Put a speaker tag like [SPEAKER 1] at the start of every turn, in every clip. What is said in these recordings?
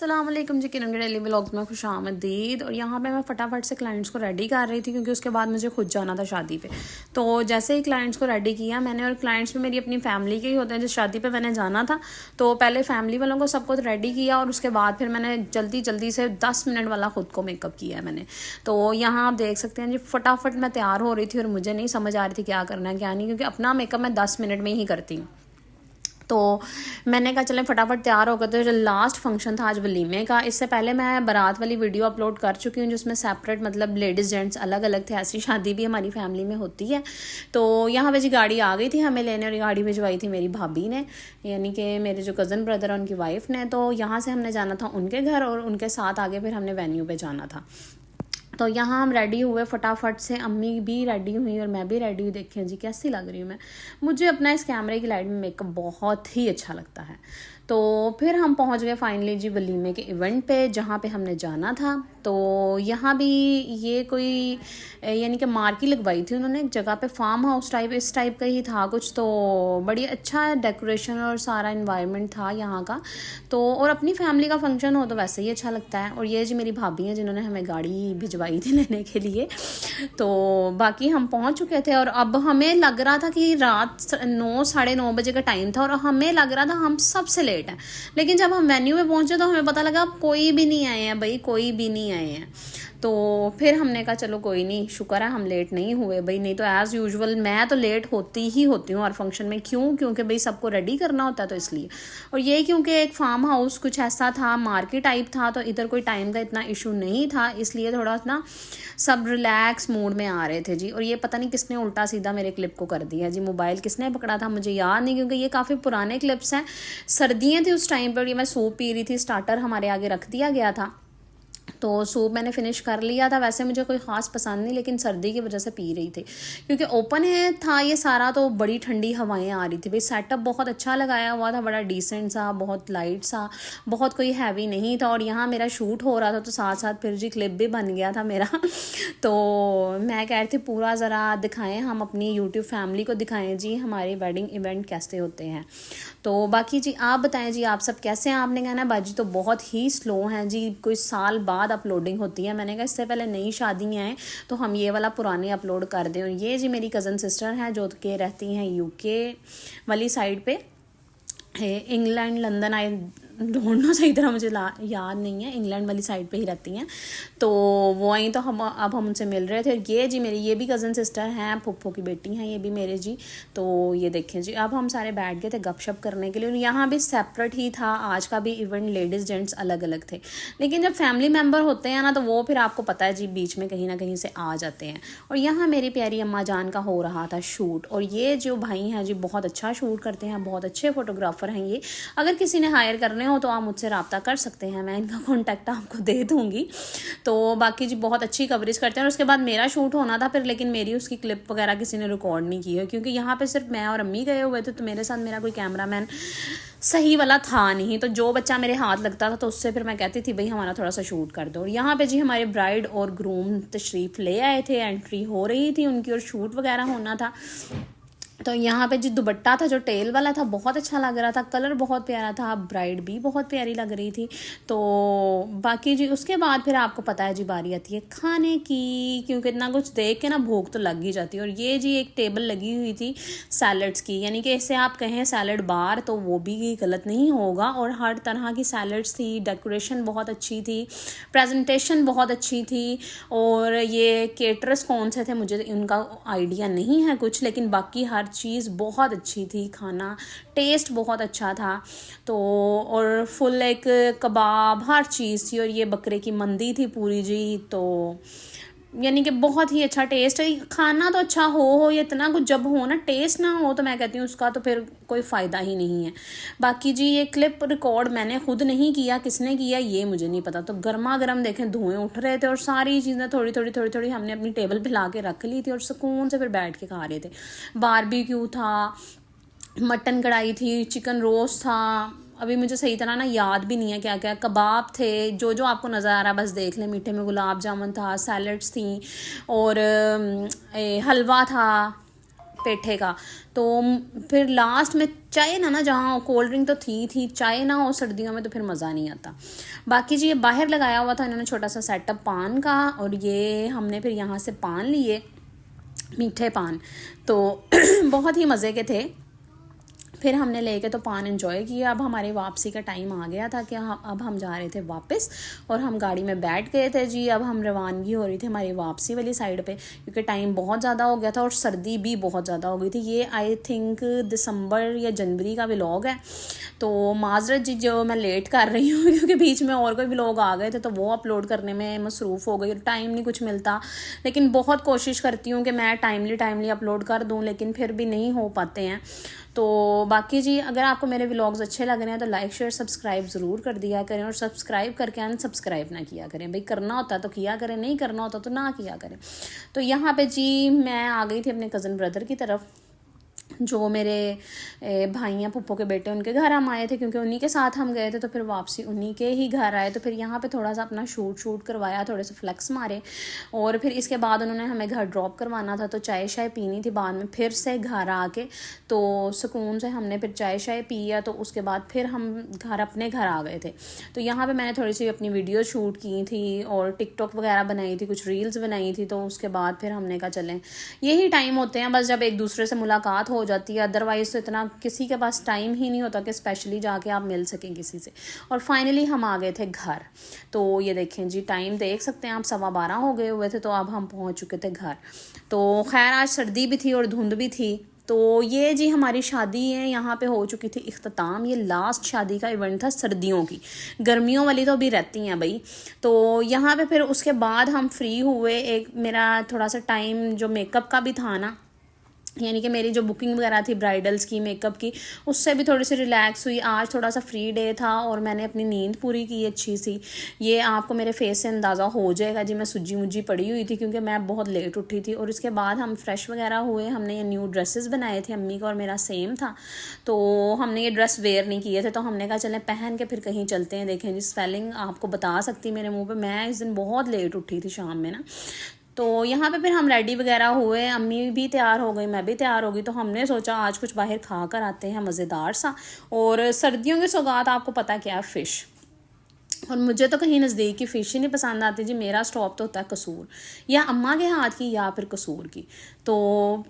[SPEAKER 1] अस्सलाम वालेकुम जी, किरण के डेली व्लॉग्स में खुशामदीद। और यहाँ पे मैं फटाफट से क्लाइंट्स को रेडी कर रही थी क्योंकि उसके बाद मुझे खुद जाना था शादी पे। तो जैसे ही क्लाइंट्स को रेडी किया मैंने, और क्लाइंट्स भी मेरी अपनी फैमिली के ही होते हैं जिस शादी पे मैंने जाना था, तो पहले फैमिली वालों को सबको रेडी किया और उसके बाद फिर मैंने जल्दी जल्दी से 10 मिनट वाला खुद को मेकअप किया मैंने। तो यहाँ आप देख सकते हैं जी, फटाफट मैं तैयार हो रही थी और मुझे नहीं समझ आ रही थी क्या करना है क्या नहीं, क्योंकि अपना मेकअप मैं 10 मिनट में ही करती हूँ। तो मैंने कहा चलें फटाफट तैयार हो गए। तो जो लास्ट फंक्शन था आज वलीमे का, इससे पहले मैं बारात वाली वीडियो अपलोड कर चुकी हूँ जिसमें सेपरेट मतलब लेडीज़ जेंट्स अलग अलग थे। ऐसी शादी भी हमारी फैमिली में होती है। तो यहाँ पे जी गाड़ी आ गई थी हमें लेने, और गाड़ी भिजवाई थी मेरी भाभी ने, यानी कि मेरे जो कज़न ब्रदर है उनकी वाइफ ने। तो यहाँ से हमने जाना था उनके घर और उनके साथ आगे फिर हमने वेन्यू पे जाना था। तो यहाँ हम रेडी हुए फटाफट से, अम्मी भी रेडी हुई और मैं भी रेडी हुई। देखें जी कैसी लग रही हूँ मैं, मुझे अपना इस कैमरे की लाइट में मेकअप बहुत ही अच्छा लगता है। तो फिर हम पहुँच गए फाइनली जी वलीमे के इवेंट पे जहाँ पे हमने जाना था। तो यहाँ भी ये कोई यानी कि मार्की लगवाई थी उन्होंने एक जगह पे, फार्म हाउस टाइप इस टाइप का ही था कुछ। तो बड़ी अच्छा डेकोरेशन और सारा इन्वायरमेंट था यहाँ का। तो और अपनी फैमिली का फंक्शन हो तो वैसे ही अच्छा लगता है। और ये जी मेरी भाभी हैं जिन्होंने हमें गाड़ी भिजवाई थी लेने के लिए। तो बाकी हम पहुँच चुके थे और अब हमें लग रहा था कि रात 9 साढ़े 9 बजे का टाइम था और हमें लग रहा था हम सबसे लेट हैं। लेकिन जब हम वेन्यू में पहुँचे तो हमें पता लगा अब कोई भी नहीं आए हैं भाई, कोई भी नहीं आए हैं। तो फिर हमने कहा चलो कोई नहीं, शुक्र है हम लेट नहीं हुए भाई, नहीं तो एज़ यूजुअल मैं तो लेट होती ही होती हूँ हर फंक्शन में। क्यों? क्योंकि भाई सबको रेडी करना होता है तो इसलिए। और ये क्योंकि एक फार्म हाउस कुछ ऐसा था, मार्केट टाइप था, तो इधर कोई टाइम का इतना इशू नहीं था, इसलिए थोड़ा ना सब रिलैक्स मूड में आ रहे थे जी। और ये पता नहीं किसने उल्टा सीधा मेरे क्लिप को कर दिया जी, मोबाइल किसने पकड़ा था मुझे याद नहीं, क्योंकि ये काफ़ी पुराने क्लिप्स हैं। सर्दियाँ थी उस टाइम पर, ये मैं सूप पी रही थी, स्टार्टर हमारे आगे रख दिया गया था तो सूप मैंने फिनिश कर लिया था। वैसे मुझे कोई ख़ास पसंद नहीं, लेकिन सर्दी की वजह से पी रही थी क्योंकि ओपन है था ये सारा, तो बड़ी ठंडी हवाएं आ रही थी भाई। सेटअप बहुत अच्छा लगाया हुआ था, बड़ा डिसेंट सा, बहुत लाइट सा, बहुत कोई हैवी नहीं था। और यहाँ मेरा शूट हो रहा था तो साथ साथ फिर जी क्लिप भी बन गया था मेरा। तो मैं कह रही थी पूरा ज़रा दिखाएं, हम अपनी यूट्यूब फैमिली को दिखाएं जी हमारे वेडिंग इवेंट कैसे होते हैं। तो बाकी जी आप बताएं जी आप सब कैसे हैं। आपने कहना बाजी तो बहुत ही स्लो हैं जी, कोई साल बाद अपलोडिंग होती है। मैंने कहा इससे पहले नई शादियाँ हैं तो हम ये वाला पुराने अपलोड कर दें। और ये जी मेरी कज़न सिस्टर हैं जो कि रहती हैं यूके वाली साइड पे, England London, I don't know सही तरह मुझे याद नहीं है, इंग्लैंड वाली साइड पे ही रहती हैं। तो वो आई तो अब हम उनसे मिल रहे थे। ये जी मेरी ये भी कज़न सिस्टर हैं, फुफ्फो की बेटी हैं ये भी मेरे जी। तो ये देखें जी, अब हम सारे बैठ गए थे गपशप करने के लिए। और यहाँ भी सेपरेट ही था आज का भी इवेंट, लेडीज़ जेंट्स अलग अलग थे। लेकिन जब फैमिली मेम्बर होते हैं ना तो वो फिर आपको पता है जी बीच में कहीं ना कहीं से आ जाते हैं। और यहाँ मेरी प्यारी अम्मा जान का हो रहा था शूट। और ये जो भाई हैं जी बहुत अच्छा शूट करते हैं, बहुत अच्छे फोटोग्राफर हैं ये। अगर किसी ने हायर करने हो तो आप मुझसे रब्ता कर सकते हैं, मैं इनका कॉन्टैक्ट आपको दे दूँगी। तो बाकी जी बहुत अच्छी कवरेज करते हैं। और उसके बाद मेरा शूट होना था फिर, लेकिन मेरी उसकी क्लिप वगैरह किसी ने रिकॉर्ड नहीं की है क्योंकि यहाँ पे सिर्फ मैं और अम्मी गए हुए थे। तो मेरे साथ मेरा कोई कैमरामैन सही वाला था नहीं, तो जो बच्चा मेरे हाथ लगता था तो उससे फिर मैं कहती थी भाई हमारा थोड़ा सा शूट कर दो। और यहाँ पे जी हमारे ब्राइड और ग्रूम तशरीफ़ ले आए थे, एंट्री हो रही थी उनकी और शूट वगैरह होना था। तो यहाँ पे जो दुपट्टा था जो टेल वाला था बहुत अच्छा लग रहा था, कलर बहुत प्यारा था, ब्राइड भी बहुत प्यारी लग रही थी। तो बाकी जी उसके बाद फिर आपको पता है जी बारी आती है खाने की, क्योंकि इतना कुछ देख के ना भूख तो लग ही जाती है। और ये जी एक टेबल लगी हुई थी सैलड्स की, यानी कि इसे आप कहें सैलड बार तो वो भी गलत नहीं होगा। और हर तरह की सैलड्स थी, डेकोरेशन बहुत अच्छी थी, प्रेजेंटेशन बहुत अच्छी थी। और ये केटरर्स कौन से थे मुझे उनका आइडिया नहीं है कुछ, लेकिन बाकी हर चीज़ बहुत अच्छी थी, खाना टेस्ट बहुत अच्छा था। तो और फुल एक कबाब हर चीज़ थी। और ये बकरे की मंदी थी पूरी जी। तो यानी कि बहुत ही अच्छा टेस्ट है। खाना तो अच्छा हो या इतना कुछ जब हो ना, टेस्ट ना हो तो मैं कहती हूँ उसका तो फिर कोई फ़ायदा ही नहीं है। बाकी जी ये क्लिप रिकॉर्ड मैंने खुद नहीं किया, किसने किया ये मुझे नहीं पता। तो गर्मा गर्म देखें धुएं उठ रहे थे और सारी चीज़ें थोड़ी थोड़ी हमने अपनी टेबल पे ला के रख ली थी और सुकून से फिर बैठ के खा रहे थे। बारबेक्यू था, मटन कढ़ाई थी, चिकन रोस्ट था, अभी मुझे सही तरह ना याद भी नहीं है क्या क्या, कबाब थे, जो जो आपको नज़र आ रहा है बस देख लें। मीठे में गुलाब जामुन था, सैलड्स थी और हलवा था, पेठे का। तो फिर लास्ट में चाय ना जहाँ कोल्ड ड्रिंक तो थी चाय ना हो सर्दियों में तो फिर मज़ा नहीं आता। बाकी जी ये बाहर लगाया हुआ था इन्होंने छोटा सा सेटअप पान का, और ये हमने फिर यहाँ से पान लिए, मीठे पान, तो बहुत ही मज़े के थे। फिर हमने लेके तो पान एंजॉय किया। अब हमारी वापसी का टाइम आ गया था कि अब हम जा रहे थे वापस, और हम गाड़ी में बैठ गए थे जी। अब हम रवानगी हो रही थी हमारी वापसी वाली साइड पे, क्योंकि टाइम बहुत ज़्यादा हो गया था और सर्दी भी बहुत ज़्यादा हो गई थी। ये आई थिंक दिसंबर या जनवरी का व्लॉग है, तो माजरत जी जो मैं लेट कर रही हूँ क्योंकि बीच में और कोई व्लॉग आ गए थे तो वो अपलोड करने में मसरूफ़ हो गई, टाइम नहीं कुछ मिलता। लेकिन बहुत कोशिश करती हूँ कि मैं टाइमली अपलोड कर दूँ, लेकिन फिर भी नहीं हो पाते हैं। तो बाकी जी अगर आपको मेरे व्लॉग्स अच्छे लग रहे हैं तो लाइक शेयर सब्सक्राइब ज़रूर कर दिया करें, और सब्सक्राइब करके अनसब्सक्राइब ना किया करें। भाई करना होता तो किया करें, नहीं करना होता तो ना किया करें। तो यहाँ पे जी मैं आ गई थी अपने कज़न ब्रदर की तरफ, जो मेरे भाई हैं पुप्पो के बेटे, उनके घर हम आए थे क्योंकि उन्हीं के साथ हम गए थे, तो फिर वापसी उन्हीं के ही घर आए। तो फिर यहाँ पे थोड़ा सा अपना शूट करवाया, थोड़े से फ्लेक्स मारे, और फिर इसके बाद उन्होंने हमें घर ड्रॉप करवाना था तो चाय शाय पीनी थी। बाद में फिर से घर आके तो सुकून से हमने फिर चाय शाय पिया, तो उसके बाद फिर हम अपने घर आ गए थे। तो यहाँ पर मैंने थोड़ी सी अपनी वीडियो शूट की थी और टिकटॉक वगैरह बनाई थी, कुछ रील्स बनाई थी। तो उसके बाद फिर हमने कहा चलें, यही टाइम होते हैं बस जब एक दूसरे से मुलाकात हो जाती है, अदरवाइज़ तो इतना किसी के पास टाइम ही नहीं होता कि स्पेशली जाके आप मिल सकें किसी से। और फाइनली हम आ गए थे घर। तो ये देखें जी टाइम देख सकते हैं आप, 12:15 हो गए हुए थे, तो अब हम पहुंच चुके थे घर। तो खैर आज सर्दी भी थी और धुंध भी थी। तो ये जी हमारी शादी है यहाँ पे हो चुकी थी इख्तिताम। ये लास्ट शादी का इवेंट था सर्दियों की, गर्मियों वाली तो अभी रहती हैं भाई। तो यहाँ पे फिर उसके बाद हम फ्री हुए। एक मेरा थोड़ा सा टाइम जो मेकअप का भी था ना, यानी कि मेरी जो बुकिंग वगैरह थी ब्राइडल्स की, मेकअप की, उससे भी थोड़ी सी रिलैक्स हुई। आज थोड़ा सा फ्री डे था और मैंने अपनी नींद पूरी की अच्छी सी। ये आपको मेरे फेस से अंदाज़ा हो जाएगा जी, मैं सुजी मुजी पड़ी हुई थी क्योंकि मैं बहुत लेट उठी थी। और इसके बाद हम फ्रेश वगैरह हुए, हमने ये न्यू ड्रेसेस बनाए थे, अम्मी का और मेरा सेम था। तो हमने ये ड्रेस वेयर नहीं किए थे, तो हमने कहा चलें पहन के फिर कहीं चलते हैं। देखें जी स्वेलिंग आपको बता सकती मेरे मुँह पर, मैं इस दिन बहुत लेट उठी थी शाम में ना। तो यहाँ पे फिर हम रेडी वगैरह हुए, अम्मी भी तैयार हो गई, मैं भी तैयार हो गई। तो हमने सोचा आज कुछ बाहर खा कर आते हैं मज़ेदार सा। और सर्दियों की सौगात आपको पता क्या है, फ़िश। और मुझे तो कहीं नज़दीक की फ़िश ही नहीं पसंद आती जी। मेरा स्टॉप तो होता है कसूर, या अम्मा के हाथ की या फिर कसूर की। तो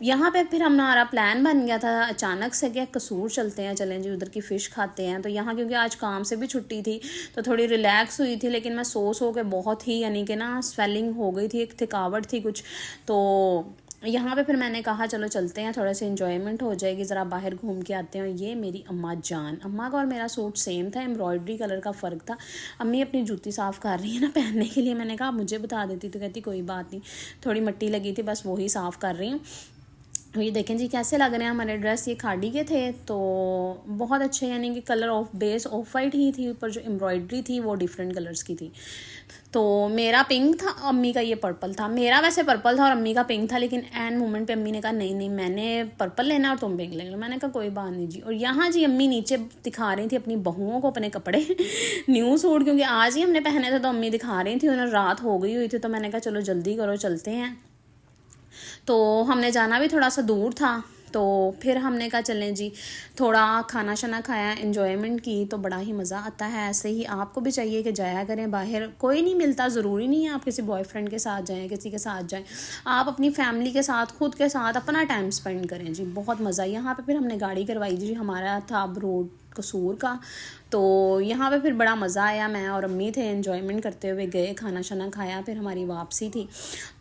[SPEAKER 1] यहाँ पे फिर हमारा प्लान बन गया था अचानक से कि कसूर चलते हैं, चलें जी उधर की फ़िश खाते हैं। तो यहाँ क्योंकि आज काम से भी छुट्टी थी तो थोड़ी रिलैक्स हुई थी, लेकिन मैं सो के बहुत ही यानी कि ना स्वेलिंग हो गई थी, एक थकावट थी कुछ। तो यहाँ पे फिर मैंने कहा चलो चलते हैं, थोड़ा सा इन्जॉयमेंट हो जाएगी, ज़रा बाहर घूम के आते हैं। ये मेरी अम्मा जान, अम्मा का और मेरा सूट सेम था, एम्ब्रॉयडरी कलर का फ़र्क था। अम्मी अपनी जूती साफ़ कर रही है ना पहनने के लिए, मैंने कहा मुझे बता देती, तो कहती कोई बात नहीं, थोड़ी मिट्टी लगी थी बस वही साफ़ कर रही हूँ। ये देखें जी कैसे लग रहे हैं हमारे ड्रेस। ये खाड़ी के थे तो बहुत अच्छे, यानी कि colour of base of white ही थी, ऊपर जो एम्ब्रॉयडरी थी वो डिफरेंट कलर्स की थी। तो मेरा पिंक था, अम्मी का ये पर्पल था। मेरा वैसे पर्पल था और अम्मी का पिंक था, लेकिन एन मोमेंट पे अम्मी ने कहा नहीं मैंने पर्पल लेना और तुम पिंक ले लो। मैंने कहा कोई बात नहीं जी। और यहाँ जी अम्मी नीचे दिखा रही थी अपनी बहुओं को अपने कपड़े न्यू सूट, क्योंकि आज ही हमने पहने थे तो अम्मी दिखा रही थी, उन्हें रात हो गई हुई थी। तो मैंने कहा चलो जल्दी करो चलते हैं। तो हमने जाना भी थोड़ा सा दूर था, तो फिर हमने कहा चलें जी थोड़ा खाना शाना खाया, इन्जॉयमेंट की, तो बड़ा ही मज़ा आता है। ऐसे ही आपको भी चाहिए कि जाया करें बाहर, कोई नहीं मिलता, ज़रूरी नहीं है आप किसी बॉयफ्रेंड के साथ जाएं, किसी के साथ जाएं, आप अपनी फैमिली के साथ खुद के साथ अपना टाइम स्पेंड करें जी, बहुत मज़ा। यहाँ पे फिर हमने गाड़ी करवाई जी, हमारा था अब रोड कसूर का। तो यहाँ पे फिर बड़ा मज़ा आया, मैं और अम्मी थे एंजॉयमेंट करते हुए गए, खाना शाना खाया, फिर हमारी वापसी थी।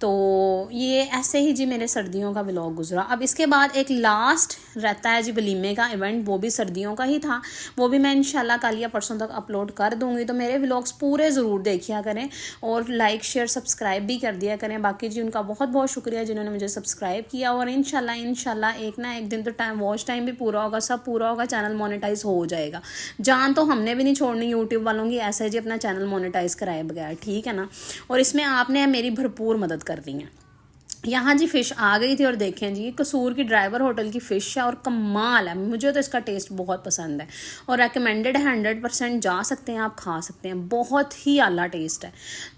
[SPEAKER 1] तो ये ऐसे ही जी मेरे सर्दियों का व्लॉग गुजरा। अब इसके बाद एक लास्ट रहता है जी वलीमे का इवेंट, वो भी सर्दियों का ही था, वो भी मैं इंशाल्लाह कल या परसों तक अपलोड कर दूँगी। तो मेरे व्लॉग्स पूरे ज़रूर देखिया करें और लाइक शेयर सब्सक्राइब भी कर दिया करें। बाकी जी उनका बहुत बहुत शुक्रिया जिन्होंने मुझे सब्सक्राइब किया। और इंशाल्लाह एक ना एक दिन तो टाइम वॉच टाइम भी पूरा होगा, सब पूरा होगा, चैनल मोनेटाइज हो जाएगा। जान तो हमने भी नहीं छोड़नी यूट्यूब वालों की, ऐसे जी अपना चैनल मोनेटाइज कराए बगैर, ठीक है ना। और इसमें आपने मेरी भरपूर मदद करनी है। यहाँ जी फ़िश आ गई थी और देखें जी कसूर की ड्राइवर होटल की फ़िश है और कमाल है, मुझे तो इसका टेस्ट बहुत पसंद है और रेकमेंडेड है, 100% जा सकते हैं आप, खा सकते हैं, बहुत ही आला टेस्ट है।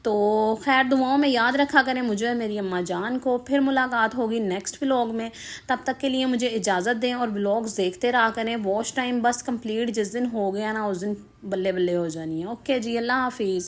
[SPEAKER 1] तो खैर दुआओं में याद रखा करें मुझे और मेरी अम्मा जान को। फिर मुलाकात होगी नेक्स्ट व्लॉग में, तब तक के लिए मुझे इजाज़त दें और व्लॉग्स देखते रहा करें। वॉच टाइम बस कंप्लीट जिस दिन हो गया ना उस दिन बल्ले बल्ले हो जानी है। ओके जी, अल्लाह हाफिज़।